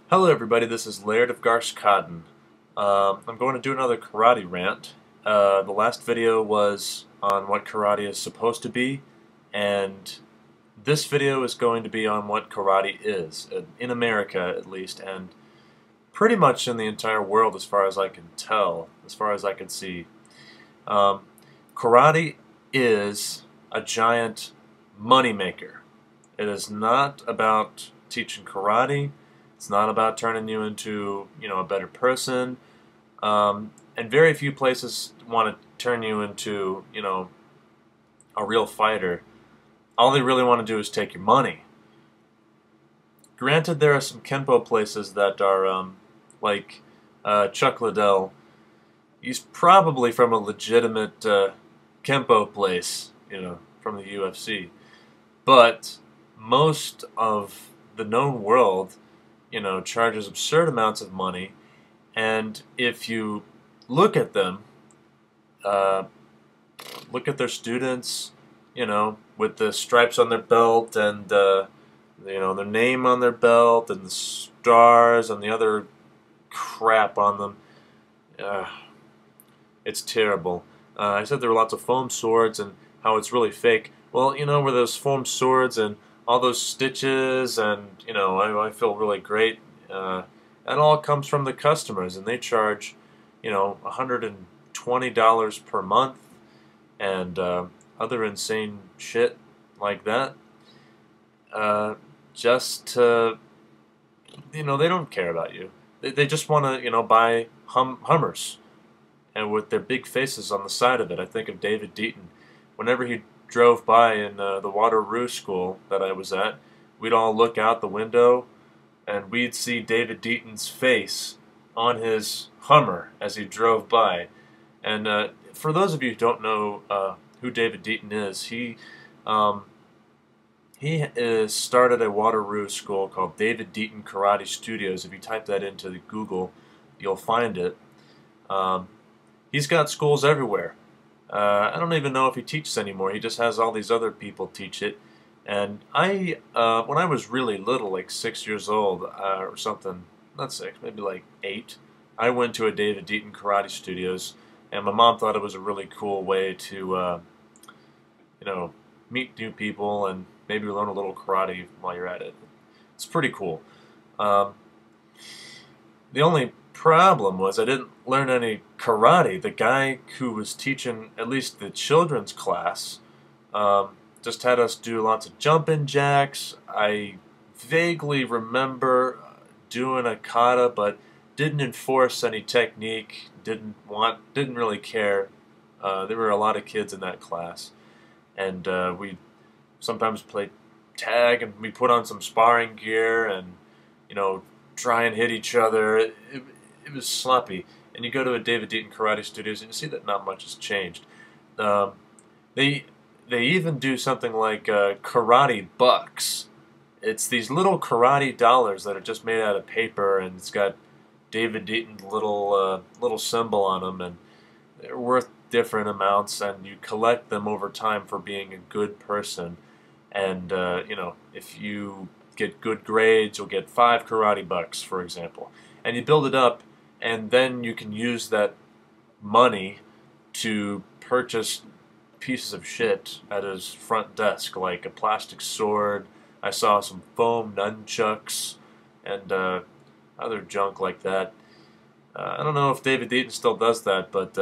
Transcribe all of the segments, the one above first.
Hello everybody, this is Laird of Garshcadden. I'm going to do another karate rant. The last video was on what karate is supposed to be, and this video is going to be on what karate is, in America at least, and pretty much in the entire world as far as I can tell, as far as I can see. Um, Karate is a giant moneymaker. It is not about teaching karate. It's not about turning you into, a better person. And very few places want to turn you into, a real fighter. All they really want to do is take your money. Granted, there are some Kenpo places that are, like Chuck Liddell. He's probably from a legitimate Kenpo place, from the UFC. But most of the known world charges absurd amounts of money, and if you look at them, uh, look at their students, with the stripes on their belt and their name on their belt and the stars and the other crap on them, uh, it's terrible. I said there were lots of foam swords and how it's really fake. Well, where those foam swords and all those stitches, and I feel really great. That all comes from the customers, and they charge, $120 per month, and other insane shit like that. Just to, they don't care about you. They just want to, buy Hummers, and with their big faces on the side of it. I think of David Eaton. Whenever he drove by in the Waterloo school that I was at, we'd all look out the window and we'd see David Eaton's face on his Hummer as he drove by. And for those of you who don't know who David Eaton is, he started a Waterloo school called David Eaton Karate Studios. If you type that into Google, you'll find it. He's got schools everywhere. I don't even know if he teaches anymore. He just has all these other people teach it. And when I was really little, like 6 years old or something, not 6, maybe like 8, I went to a David Eaton Karate Studios, and my mom thought it was a really cool way to, meet new people and maybe learn a little karate while you're at it. It's pretty cool. The only problem was I didn't learn any karate. The guy who was teaching at least the children's class just had us do lots of jumping jacks. I vaguely remember doing a kata, but didn't enforce any technique. Didn't really care. There were a lot of kids in that class, and we sometimes played tag, and we put on some sparring gear and try and hit each other. It was sloppy. And you go to a David Eaton Karate Studios and you see that not much has changed. They even do something like karate bucks. It's these little karate dollars that are just made out of paper, and it's got David Eaton's little symbol on them, and they're worth different amounts, and you collect them over time for being a good person. And if you get good grades, you'll get 5 karate bucks, for example. And you build it up, and then you can use that money to purchase pieces of shit at his front desk, like a plastic sword. I saw some foam nunchucks and other junk like that. I don't know if David Eaton still does that, but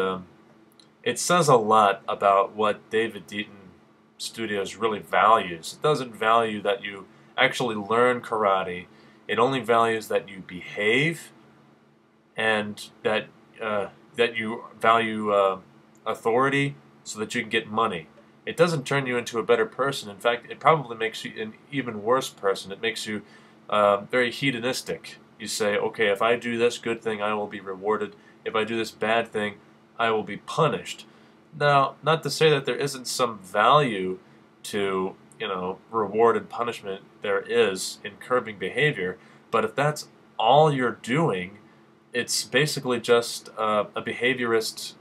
it says a lot about what David Eaton Studios really values. It doesn't value that you actually learn karate. It only values that you behave, and that you value authority so that you can get money. It doesn't turn you into a better person. In fact, it probably makes you an even worse person. It makes you very hedonistic. You say, okay, if I do this good thing, I will be rewarded. If I do this bad thing, I will be punished. Now, not to say that there isn't some value to, reward and punishment there is in curbing behavior, but if that's all you're doing, it's basically just a behaviorist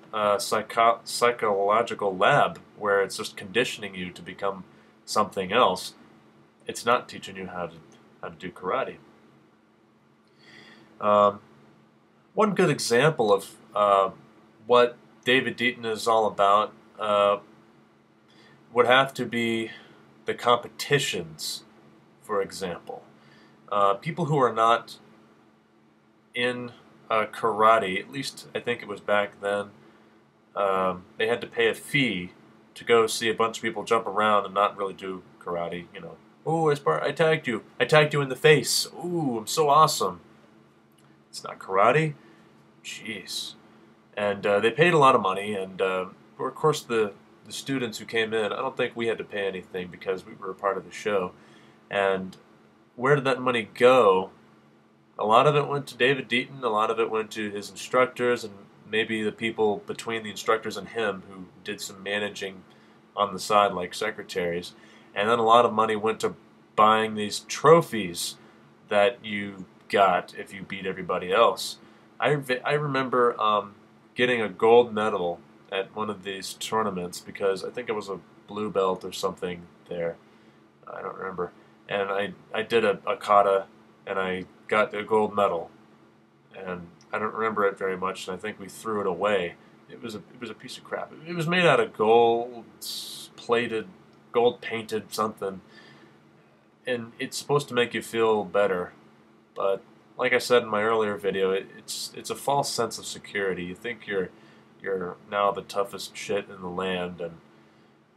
psychological lab where it's just conditioning you to become something else. It's not teaching you how to do karate. Um, One good example of what David Eaton is all about would have to be the competitions, for example. People who are not in karate, at least I think it was back then, they had to pay a fee to go see a bunch of people jump around and not really do karate. You know, oh, I tagged you. I tagged you in the face. Ooh, I'm so awesome. It's not karate. Jeez. And they paid a lot of money, and of course the students who came in, I don't think we had to pay anything because we were a part of the show. And where did that money go? A lot of it went to David Eaton, a lot of it went to his instructors, and maybe the people between the instructors and him who did some managing on the side like secretaries. And then a lot of money went to buying these trophies that you got if you beat everybody else. I remember getting a gold medal at one of these tournaments because I think it was a blue belt or something there. I don't remember. And I did a kata and I got the gold medal. And I don't remember it very much, and I think we threw it away. It was a piece of crap. It was made out of gold plated, gold painted something, and it's supposed to make you feel better. But like I said in my earlier video, it's a false sense of security. You think you're now the toughest shit in the land, and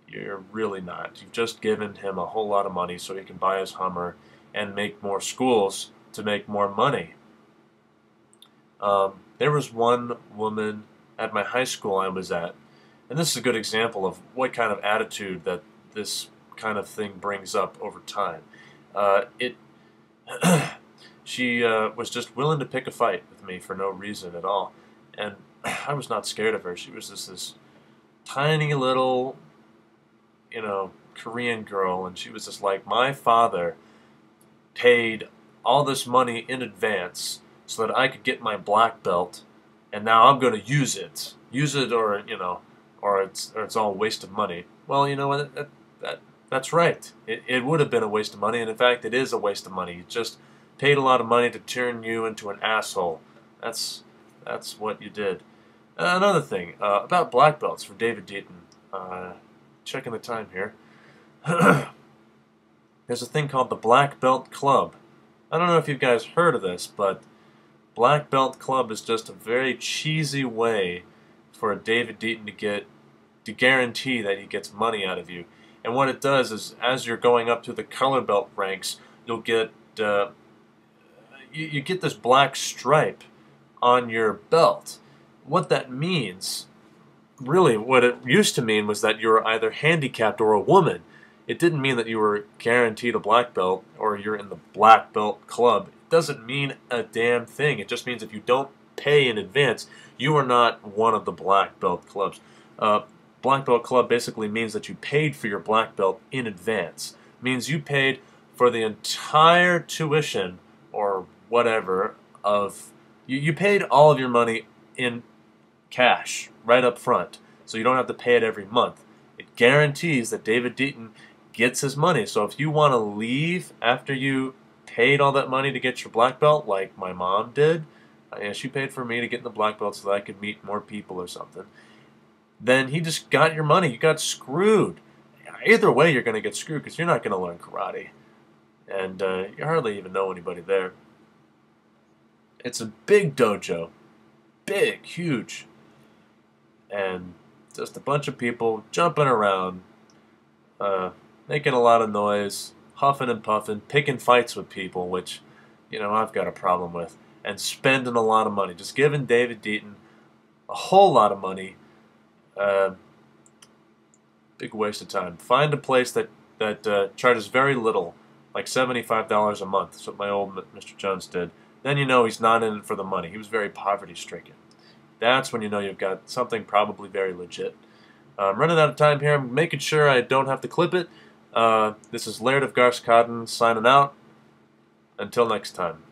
you're really not. You've just given him a whole lot of money so he can buy his Hummer and make more schools to make more money. There was one woman at my high school I was at, and this is a good example of what kind of attitude that this kind of thing brings up over time. She was just willing to pick a fight with me for no reason at all, and I was not scared of her. She was just this tiny little, Korean girl, and she was just like, my father paid all this money in advance so that I could get my black belt, and now I'm going to use it. Use it, or it's all a waste of money. Well, you know what? That's right. It would have been a waste of money, and in fact, it is a waste of money. You just paid a lot of money to turn you into an asshole. That's what you did. Another thing about black belts for David Eaton. Checking the time here. There's a thing called the Black Belt Club. I don't know if you guys heard of this, but Black Belt Club is just a very cheesy way for David Eaton to guarantee that he gets money out of you. And what it does is, as you're going up through the color belt ranks, you'll get you get this black stripe on your belt. What that means, really, what it used to mean was that you were either handicapped or a woman. It didn't mean that you were guaranteed a black belt or you're in the Black Belt Club. It doesn't mean a damn thing. It just means if you don't pay in advance, you are not one of the Black Belt Clubs. Black Belt Club basically means that you paid for your black belt in advance. It means you paid for the entire tuition or whatever of... You paid all of your money in cash right up front, so you don't have to pay it every month. It guarantees that David Eaton gets his money. So if you want to leave after you paid all that money to get your black belt, like my mom did, she paid for me to get in the black belt so that I could meet more people or something, then he just got your money. You got screwed. Either way, you're going to get screwed because you're not going to learn karate. And you hardly even know anybody there. It's a big dojo. Big, huge. And just a bunch of people jumping around, making a lot of noise, huffing and puffing, picking fights with people, which, I've got a problem with, and spending a lot of money. Just giving David Eaton a whole lot of money. Big waste of time. Find a place that charges very little, like $75 a month. That's what my old Mr. Jones did. Then you know he's not in it for the money. He was very poverty-stricken. That's when you know you've got something probably very legit. I'm running out of time here. I'm making sure I don't have to clip it. This is Laird of Garskadden signing out. Until next time.